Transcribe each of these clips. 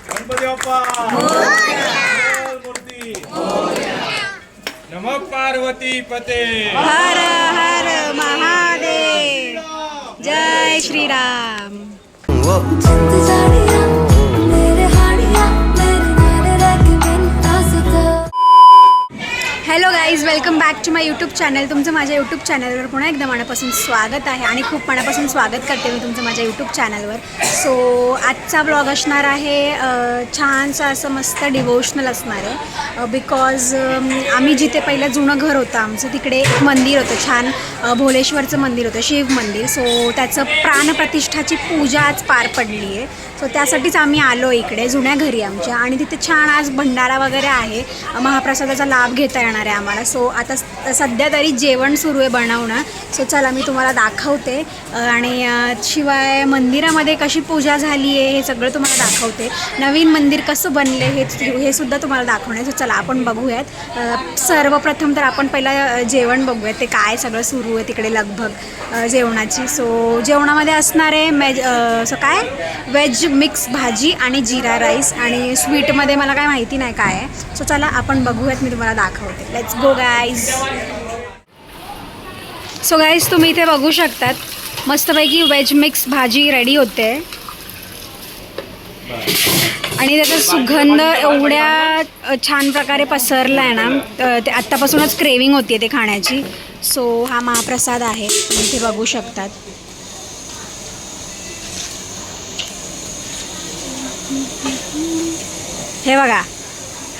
गणपती बाप्पा मूर्ती नमः पार्वती पते हर हर महादेव जय Shriram. Hello guys, welcome back to my YouTube channel. तुमचं माझ्या यूट्यूब चॅनलवर पुन्हा एकदा मनापासून स्वागत आहे आणि खूप मनापासून स्वागत करते मी तुमचं माझ्या यूट्यूब चॅनलवर। सो आजचा ब्लॉग असणार आहे छानसं असं मस्त डिवोशनल असणार आहे बिकॉज आम्ही जिथे पहिलं जुनं घर होतं आमचं तिकडे एक मंदिर होतं, छान भोलेश्वरचं मंदिर होतं, शिव मंदिर। सो त्याचं प्राणप्रतिष्ठाची पूजा आज पार पडली आहे। सो त्यासाठीच आम्ही आलो इकडे जुन्या घरी आमच्या, आणि तिथे छान आज भंडारा वगैरे आहे, महाप्रसादाचा लाभ घेता येणार आहे आम्हाला। सो आता सध्या तरी जेवण सुरू आहे बनवणं। सो चला मी तुम्हाला दाखवते आणि शिवाय मंदिरामध्ये कशी पूजा झाली आहे हे सगळं तुम्हाला दाखवते। नवीन मंदिर कसं बनले हे सुद्धा तुम्हाला दाखवणार आहे। सो चला आपण बघूयात। सर्वप्रथम तर आपण पहिला जेवण बघूयात, ते काय सगळं सुरू आहे तिकडे लगभग जेवणाची। सो जेवणामध्ये असणार आहे काय वेज मिक्स भाजी आणि जीरा राईस, आणि स्वीटमध्ये मला काय माहिती नाही काय आहे। सो चला आपण बघूयात, मी तुम्हाला दाखवते। Let's go guys. So guys तुम्ही इथे बघू शकतात मस्तपैकी वेज मिक्स भाजी रेडी होते आणि त्याचा सुगंध एवढ्या छान प्रकारे पसरला आहे ना, ते आत्तापासूनच क्रेविंग होती ते खाण्याची। सो हा महाप्रसाद आहे, तुम्ही इथे बघू शकतात। हे बघा,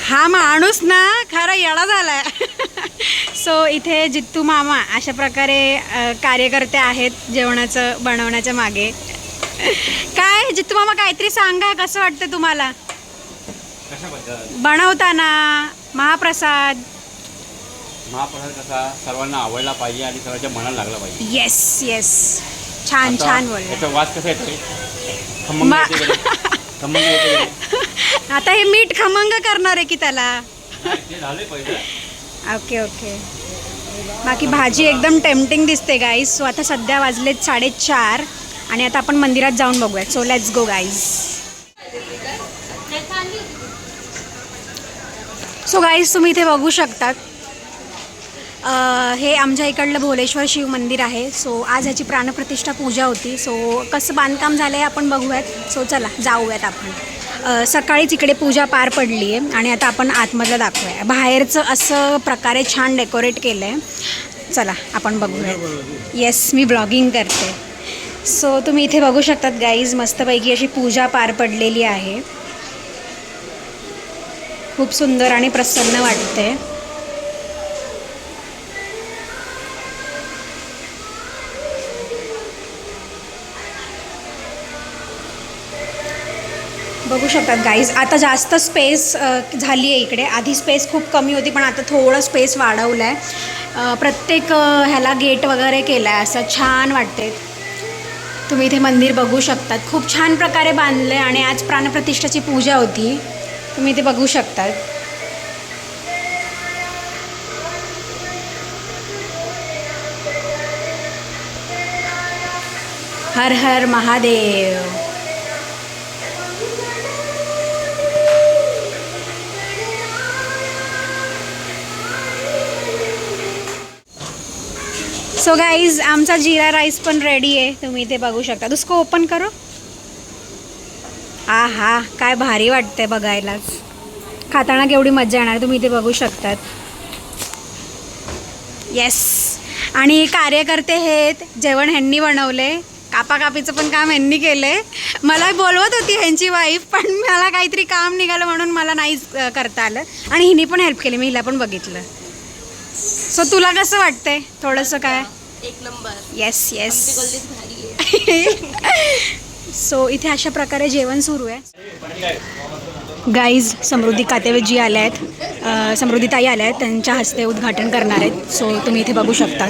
हा माणूस ना खरा येडा झालाय। सो इथे जित्तू मामा अशा प्रकारे कार्यकर्ते आहेत जेवणाचं बनवण्याच्या मागे। काय जित्तू मामा काहीतरी सांगा, कसं वाटतं तुम्हाला बनवताना महाप्रसाद? महाप्रसाद कसा सर्वांना आवडला पाहिजे आणि सर्वांच्या मनाला लागला पाहिजे। येस येस, छान छान बोलले। याचा वास कसा येतोय? आता हे मीठ खमंग करणार आहे की त्याला? Okay okay. बाकी भाजी एकदम टेम्पटिंग दिसते गाईज। सो आता सध्या वाजलेत 4:30 आणि आता आपण मंदिरात जाऊन बघूयात। So let's go guys. So guys तुम्ही इथे बघू शकतात हे आमच्या इकडलं भोलेश्वर शिव मंदिर आहे। सो आज ह्याची प्राणप्रतिष्ठा पूजा होती। सो कसं बांधकाम झालं आहे आपण बघूयात। सो चला जाऊयात आपण। सकाळीच इकडे पूजा पार पडली आहे आणि आता आपण आतमधलं दाखवूया। बाहेरचं असं प्रकारे छान डेकोरेट केलं आहे, चला आपण बघूयात। येस, मी ब्लॉगिंग करते। सो तुम्ही इथे बघू शकतात गाईज मस्तपैकी अशी पूजा पार पडलेली आहे, खूप सुंदर आणि प्रसन्न वाटते। बघू शकतात गाईज आता जास्त स्पेस झाली आहे इकडे। आधी स्पेस खूप कमी होती पण आता थोडं स्पेस वाढवलं आहे। प्रत्येक ह्याला गेट वगैरे केला आहे, असं छान वाटते। तुम्ही इथे मंदिर बघू शकतात, खूप छान प्रकारे बांधलं आहे आणि आज प्राणप्रतिष्ठाची पूजा होती, तुम्ही इथे बघू शकतात। हर हर महादेव। सो गाइज आमचा जीरा राईस पण रेडी आहे, तुम्ही इथे बघू शकता। उसको ओपन करो। आहा, काय भारी वाटतंय बघायलाच, खाताना केवढी मजा येणार, तुम्ही इथे बघू शकतात। येस, आणि कार्यकर्ते आहेत, जेवण ह्यांनी बनवले, कापाकापीचं पण काम ह्यांनी केलंय। मला बोलवत होती ह्यांची वाईफ पण मला काहीतरी काम निघालं म्हणून मला नाहीच करता आलं, आणि हिने पण हेल्प केली, मी हिला पण बघितलं। सो तुला कसं वाटतंय थोडंसं काय? एक नंबर। Yes yes. भारी आहे। सो इथे अशा प्रकारे जेवण सुरू आहे। गाईज समृद्धी कातेवे जी आल्या आहेत, समृद्धी ताई आल्या आहेत, त्यांच्या हस्ते उद्घाटन करणार आहेत। सो तुम्ही इथे बघू शकता।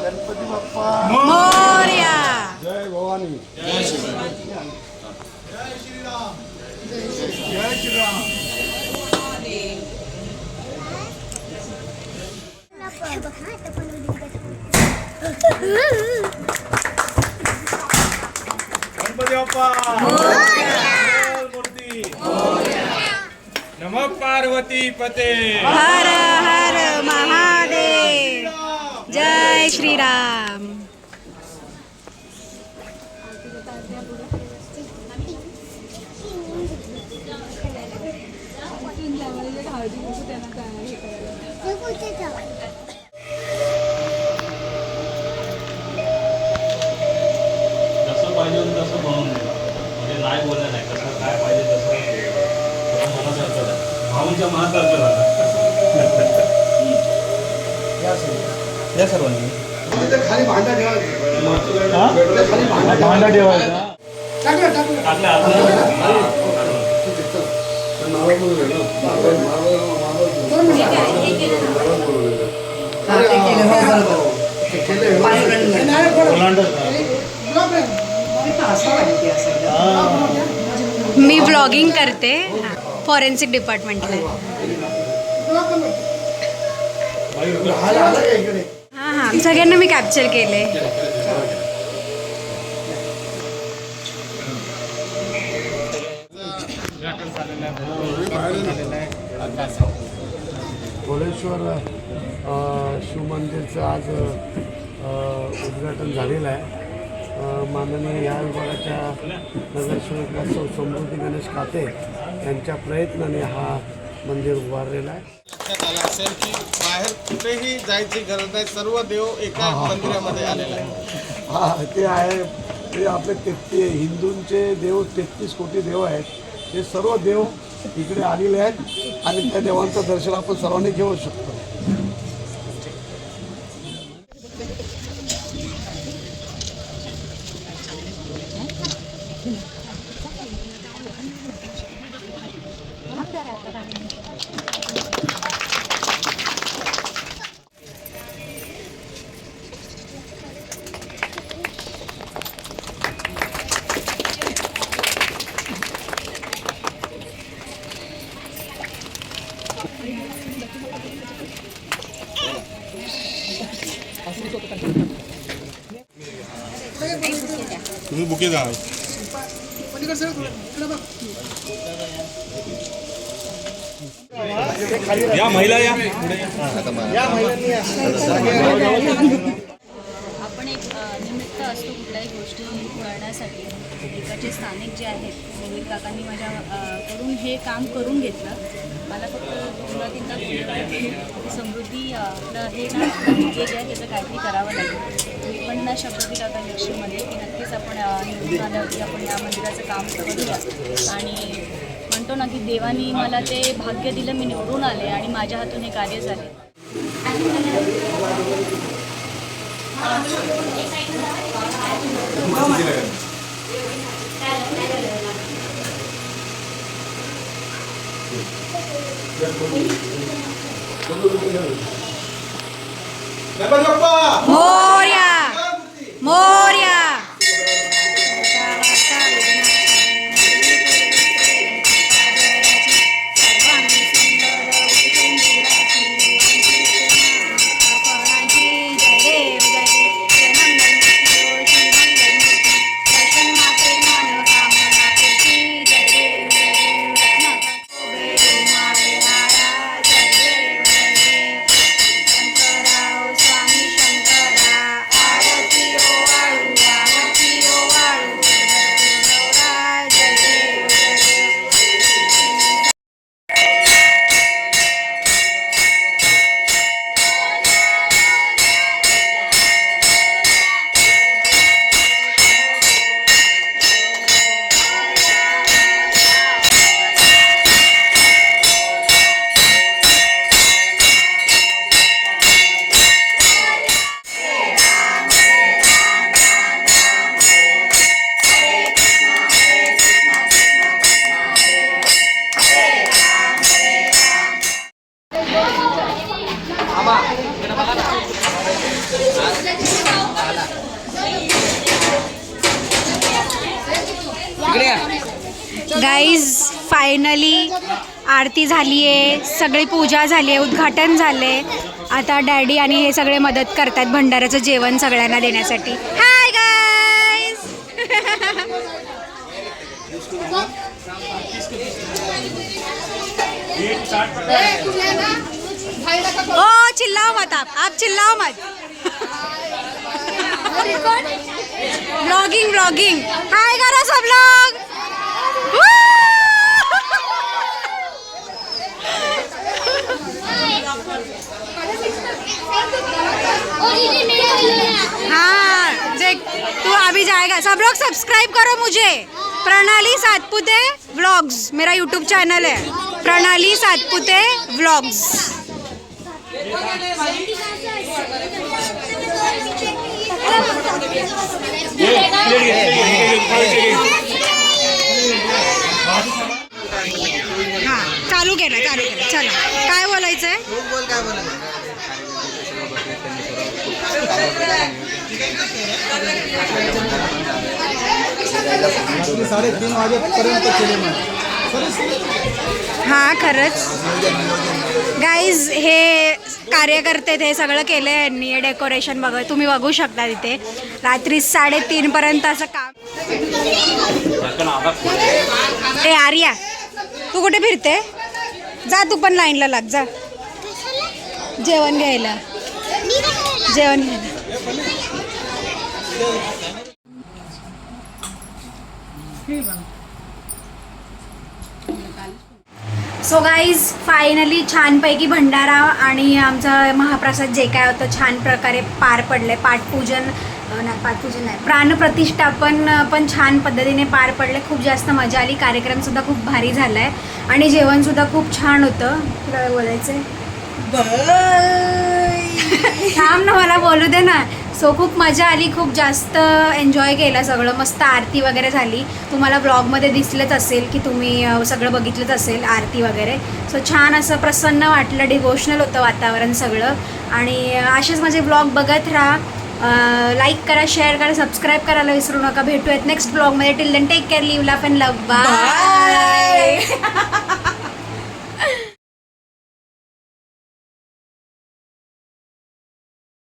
गणपती बाप्पा मोरया. जय भवानी. जय श्रीराम. जय श्रीराम. गणपती बाप्पा मूर्ती नमः पार्वती पते. हर हर महादेव. जय श्रीराम. जसं पाहिजे होतं तसं बनवून दिलं म्हणजे नाही बोललं नाही कसं काय पाहिजे तसं मनासारखं झालं भाऊंच्या मनासारखं झालं या सर्वांनी खाली भांडा ठेवायचा. भांडा ठेवायचा टाकल्या मी व्लॉगिंग करते फॉरेन्सिक डिपार्टमेंटला. हां हां सगळ्यांना मी कॅप्चर केले. भोलेश्वर शिवमंदिरचं आज उद्घाटन झालेलं आहे. माननीय या विभागाच्या नगरसेवक समृद्धी गणेश खाते यांच्या प्रयत्नाने हा मंदिर उभारलेला आहे. लक्षात आलं असेल की बाहेर कुठेही जायची गरज नाही, सर्व देव एका मंदिरामध्ये आलेला आहे. हा ते आहे. ते आपले हिंदूंचे देव 33 कोटी देव आहेत. हे सर्व देव इकडे आलेले आहेत आणि त्या देवांचं दर्शन आपण सर्वांनी घेऊ शकतो. तुम्ही बुके जा. या महिला या आपण एक निमित्त असतो कुठल्याही गोष्टी करण्यासाठी. इकडचे स्थानिक जे आहेत मोहित काकांनी माझ्या कडून हे काम करून घेतलं. मला फक्त 2-3 तास समृद्धी आपलं हे ना लिंकेज आहे त्याचं काहीतरी करावं लागेल. मी पण ना शब्द दिला होता इलेक्शनमध्ये की नक्कीच आपण निवडून आल्यावरती आपण या मंदिराचं काम करूया. आणि म्हणतो ना की देवानी मला ते भाग्य दिलं, मी निवडून आले आणि माझ्या हातून हे कार्य झाले. गणपती बाप्पा मोरया. मोरया. शंकरराव स्वामी शंकरराव गाईज फायनली आरती झाली आहे, सगळी पूजा झाली आहे, उद्घाटन झाले. आता डॅडी आणि हे सगळे मदत करतात भंडाऱ्याचं जेवण सगळ्यांना देण्यासाठी. Hi guys. ओ चिल्लाओ मत, आप चिल्लाओ मत. Blogging blogging. हाय करा सब लोग. हाँ जे तू अभी जाएगा. सब लोग सब्सक्राइब करो मुझे. प्रणाली सातपुते व्लॉग्स मेरा यूट्यूब चैनल है. प्रणाली सातपुते व्लॉग्स. हाँ चालू केलं चला. काय बोलायचंय? रात्री 3:30 वाजेपर्यंत केले मला. हां खरंच गाईज हे कार्यकर्ते हे सगळं केलं आहे यांनी. डेकोरेशन तुम्ही बघू शकता तिथे रात्री 3:30 पर्यंत असं काम. ए आर्या तू कुठे फिरते? जा तू पण लाईनला लाग जा जेवण घ्यायला. सो गाईज फायनली छानपैकी भंडारा आणि आमचा महाप्रसाद जे काय होतं छान प्रकारे पार पडले. पाठपूजन नाही प्राणप्रतिष्ठापन पण छान पद्धतीने पार पडले. खूप जास्त मजा आली. कार्यक्रमसुद्धा खूप भारी झाला आहे आणि जेवणसुद्धा खूप छान होतं. तुला बोलायचं आहे? थांब ना मला बोलू दे ना. सो खूप मजा आली. खूप जास्त एन्जॉय केलं सगळं. मस्त आरती वगैरे झाली. तुम्हाला ब्लॉगमध्ये दिसलंच असेल की तुम्ही सगळं बघितलंच असेल आरती वगैरे. सो छान असं प्रसन्न वाटलं. डिवोशनल होतं वातावरण सगळं. आणि असेच माझे ब्लॉग बघत राहा. लाईक करा, शेअर करा, सबस्क्राईब करायला विसरू नका. भेटूयात नेक्स्ट ब्लॉगमध्ये. Till then take care, live laugh and love. Bye.